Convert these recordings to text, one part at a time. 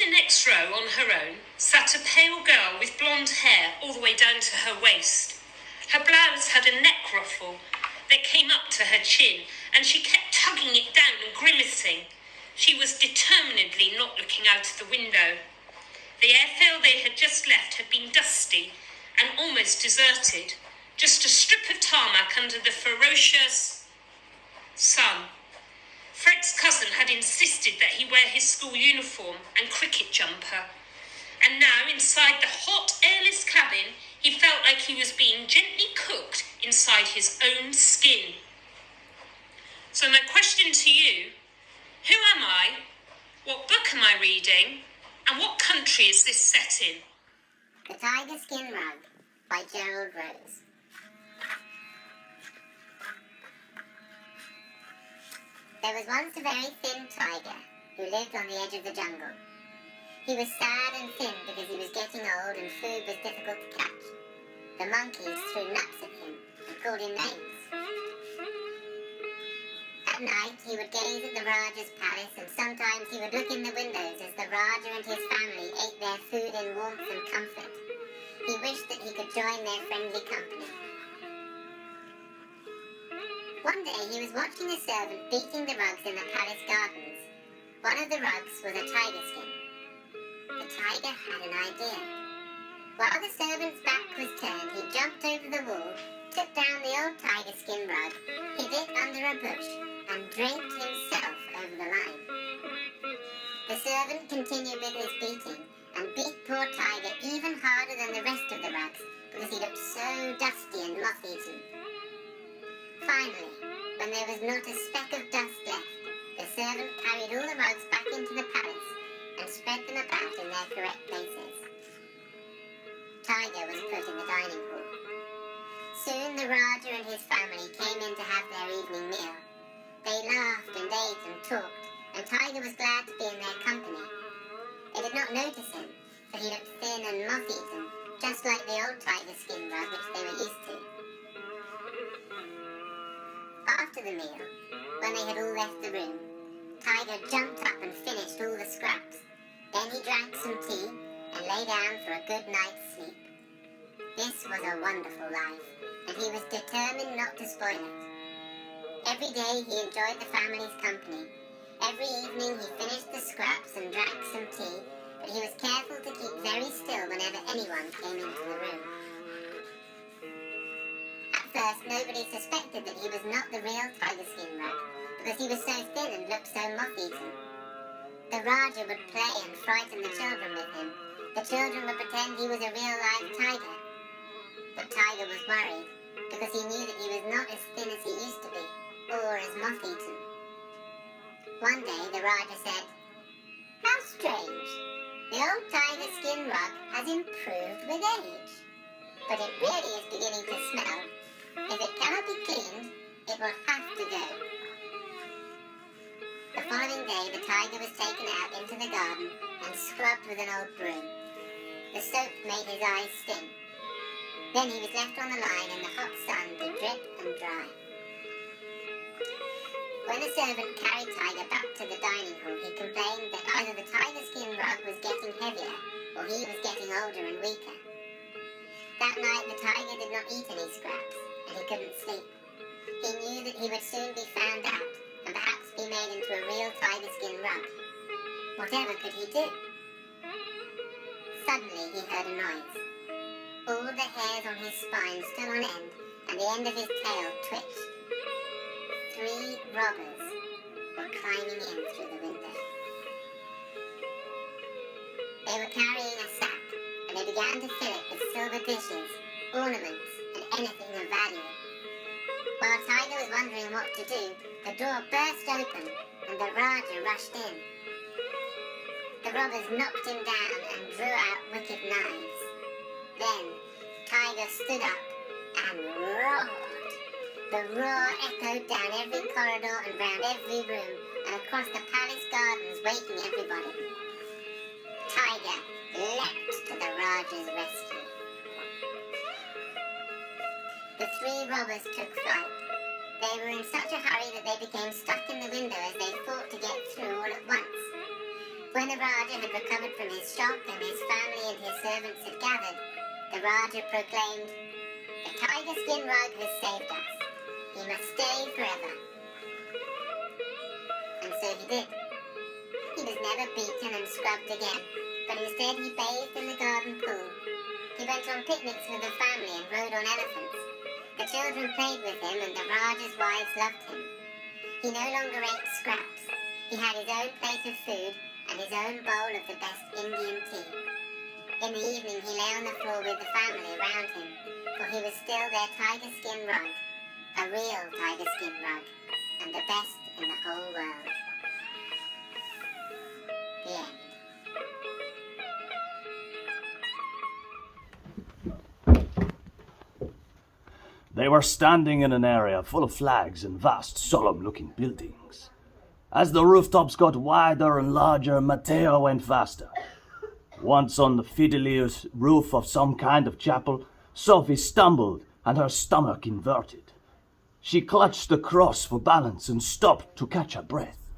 the next row on her own sat a pale girl with blonde hair all the way down to her waist. Her blouse had a neck ruffle that came up to her chin, and she kept tugging it down and grimacing. She was determinedly not looking out of the window. The airfield they had just left had been dusty and almost deserted, just a strip of tarmac under the ferocious sun. Fred's cousin had insisted that he wear his school uniform and cricket jumper, and now inside the hot, airless cabin, he felt like he was being gently cooked inside his own skin. So my question to you, who am I? What book am I reading? And what country is this set in? The Tiger Skin Rug by Gerald Rose. There was once a very thin tiger who lived on the edge of the jungle. He was sad and thin because he was getting old and food was difficult to catch. The monkeys threw nuts at him and called him names. At night he would gaze at the Raja's palace, and sometimes he would look in the windows as the Raja and his family ate their food in warmth and comfort. He wished that he could join their friendly company. One day he was watching a servant beating the rugs in the palace gardens. One of the rugs was a tiger skin. The tiger had an idea. While the servant's back was turned, he jumped over the wall, took down the old tiger skin rug, hid it under a bush, and draped himself over the line. The servant continued with his beating, and beat poor Tiger even harder than the rest of the rugs, because he looked so dusty and moth-eaten. Finally, when there was not a speck of dust left, the servant carried all the rugs back into the palace and spread them about in their correct places. Tiger was put in the dining hall. Soon the Raja and his family came in to have their evening meal. They laughed and ate and talked, and Tiger was glad to be in their company. They did not notice him, for he looked thin and moth-eaten, just like the old tiger skin rug which they were used to. After the meal, when they had all left the room, Tiger jumped up and finished all the scraps. Then he drank some tea and lay down for a good night's sleep. This was a wonderful life, and he was determined not to spoil it. Every day he enjoyed the family's company. Every evening he finished the scraps and drank some tea, but he was careful to keep very still whenever anyone came into the room. At first, nobody suspected that he was not the real tiger skin rug, because he was so thin and looked so moth-eaten. The Raja would play and frighten the children with him. The children would pretend he was a real live tiger. But Tiger was worried, because he knew that he was not as thin as he used to be, or as moth-eaten. One day the Raja said, "How strange! The old tiger skin rug has improved with age. But it really is beginning to smell. If it cannot be cleaned, it will have to go." The following day the tiger was taken out into the garden and scrubbed with an old broom. The soap made his eyes sting. Then he was left on the line in the hot sun to drip and dry. When the servant carried Tiger back to the dining hall, he complained that either the tiger skin rug was getting heavier, or he was getting older and weaker. That night the tiger did not eat any scraps, and he couldn't sleep. He knew that he would soon be found out, and perhaps be made into a real tiger skin rug. Whatever could he do? Suddenly he heard a noise. All the hairs on his spine stood on end, and the end of his tail twitched. 3 robbers were climbing in through the window. They were carrying a sack, and they began to fill it with silver dishes, ornaments, and anything of value. While Tiger was wondering what to do, the door burst open, and the Raja rushed in. The robbers knocked him down and drew out wicked knives. Then Tiger stood up and roared. The roar echoed down every corridor and round every room and across the palace gardens, waking everybody. Tiger leapt to the Raja's rescue. The 3 robbers took flight. They were in such a hurry that they became stuck in the window as they fought to get through all at once. When the Raja had recovered from his shock and his family and his servants had gathered, the Raja proclaimed, "The tiger skin rug has saved us. He must stay forever." And so he did. He was never beaten and scrubbed again, but instead he bathed in the garden pool. He went on picnics with the family and rode on elephants. The children played with him and the Raja's wives loved him. He no longer ate scraps. He had his own plate of food and his own bowl of the best Indian tea. In the evening he lay on the floor with the family around him, for he was still their tiger skin rug, a real tiger skin rug, and the best in the whole world. The end. They were standing in an area full of flags and vast, solemn-looking buildings. As the rooftops got wider and larger, Matteo went faster. Once on the fiddliest roof of some kind of chapel, Sophie stumbled and her stomach inverted. She clutched the cross for balance and stopped to catch her breath.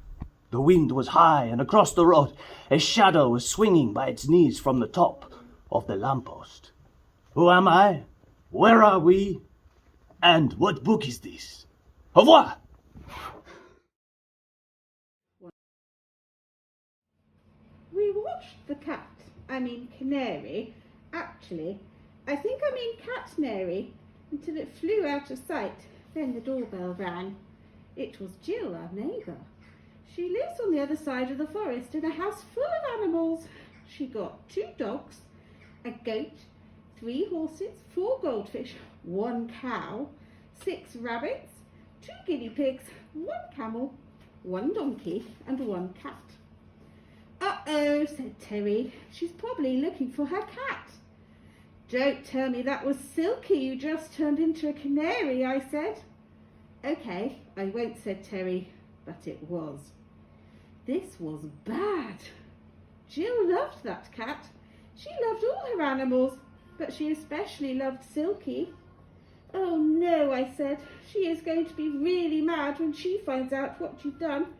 The wind was high, and across the road a shadow was swinging by its knees from the top of the lamppost. Who am I? Where are we? And what book is this? Au revoir! We watched the canary. Actually, I think I mean cat Mary, until it flew out of sight. Then the doorbell rang. It was Jill, our neighbour. She lives on the other side of the forest in a house full of animals. She got 2 dogs, a goat, 3 horses, 4 goldfish, 1 cow, 6 rabbits, 2 guinea pigs, 1 camel, 1 donkey and 1 cat. "Uh-oh," said Terry. "She's probably looking for her cat." "Don't tell me that was Silky you just turned into a canary," I said. "Okay, I won't," said Terry, but it was. This was bad. Jill loved that cat. She loved all her animals, but she especially loved Silky. "Oh no," I said. "She is going to be really mad when she finds out what you've done.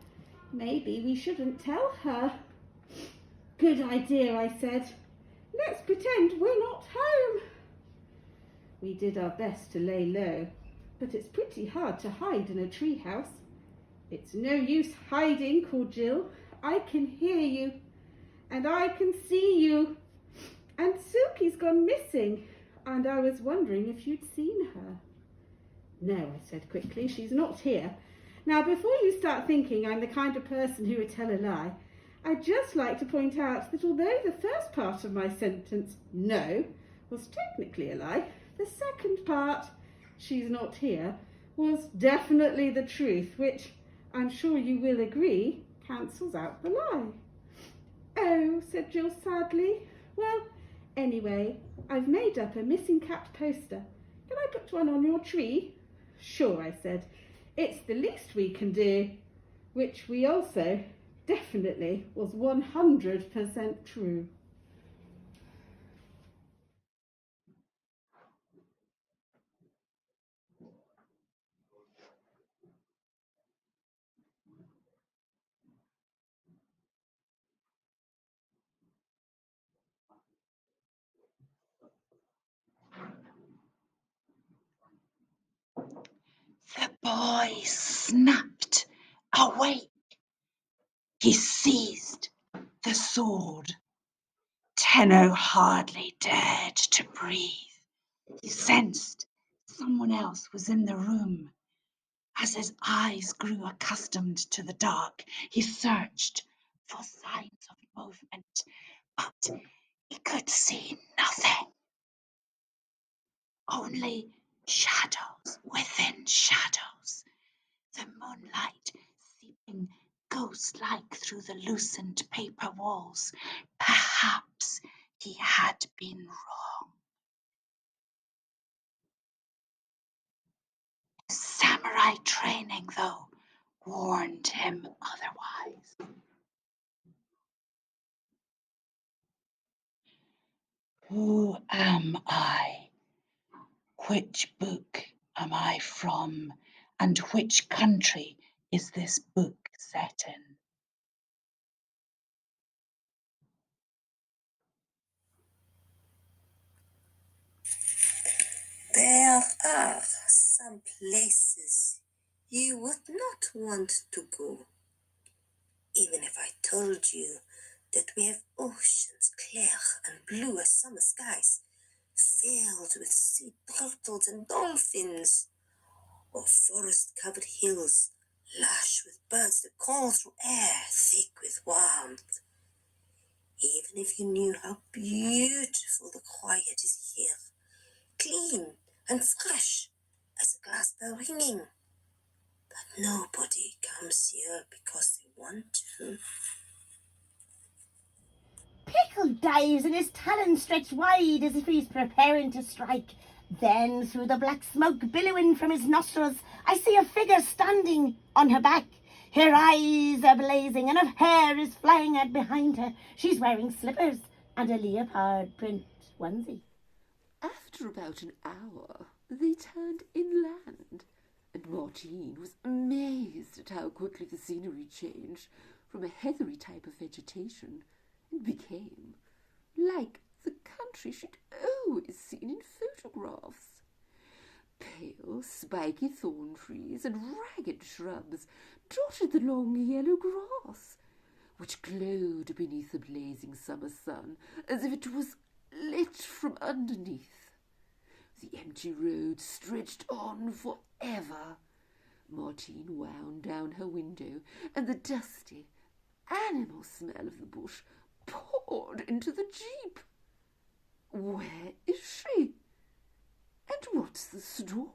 Maybe we shouldn't tell her." "Good idea," I said. "Let's pretend we're not home." We did our best to lay low, but it's pretty hard to hide in a treehouse. "It's no use hiding," called Jill. "I can hear you, and I can see you. And Silky's gone missing, and I was wondering if you'd seen her." "No," I said quickly, "she's not here. Now, before you start thinking I'm the kind of person who would tell a lie, I'd just like to point out that although the first part of my sentence, 'no,' was technically a lie, the second part, 'she's not here,' was definitely the truth, which, I'm sure you will agree, cancels out the lie." "Oh," said Jill sadly. "Well, anyway, I've made up a missing cat poster. Can I put one on your tree?" "Sure," I said. "It's the least we can do," which we also definitely was 100% true. The boy snapped awake. He seized the sword. Tenno hardly dared to breathe. He sensed someone else was in the room. As his eyes grew accustomed to the dark, he searched for signs of movement, but he could see nothing. Only shadows within shadows. The moonlight seeping ghost-like through the loosened paper walls. Perhaps he had been wrong. His samurai training, though, warned him otherwise. Who am I? Which book am I from? And which country is this book set in? There are some places you would not want to go, even if I told you that we have oceans clear and blue as summer skies, filled with sea turtles and dolphins, or forest-covered hills lush with birds that call through air thick with warmth. Even if you knew how beautiful the quiet is here, clean and fresh as a glass bell ringing. But nobody comes here because they want to. Pickle dives and his talons stretched wide as if he's preparing to strike. Then, through the black smoke billowing from his nostrils, I see a figure standing on her back. Her eyes are blazing and her hair is flying out behind her. She's wearing slippers and a leopard print onesie. After about an hour, they turned inland, and Martine was amazed at how quickly the scenery changed from a heathery type of vegetation and became like the country she'd always seen in photographs. Pale, spiky thorn trees and ragged shrubs dotted the long yellow grass, which glowed beneath the blazing summer sun as if it was lit from underneath. The empty road stretched on forever. Martine wound down her window, and the dusty, animal smell of the bush poured into the jeep. Where is she? And what's the story?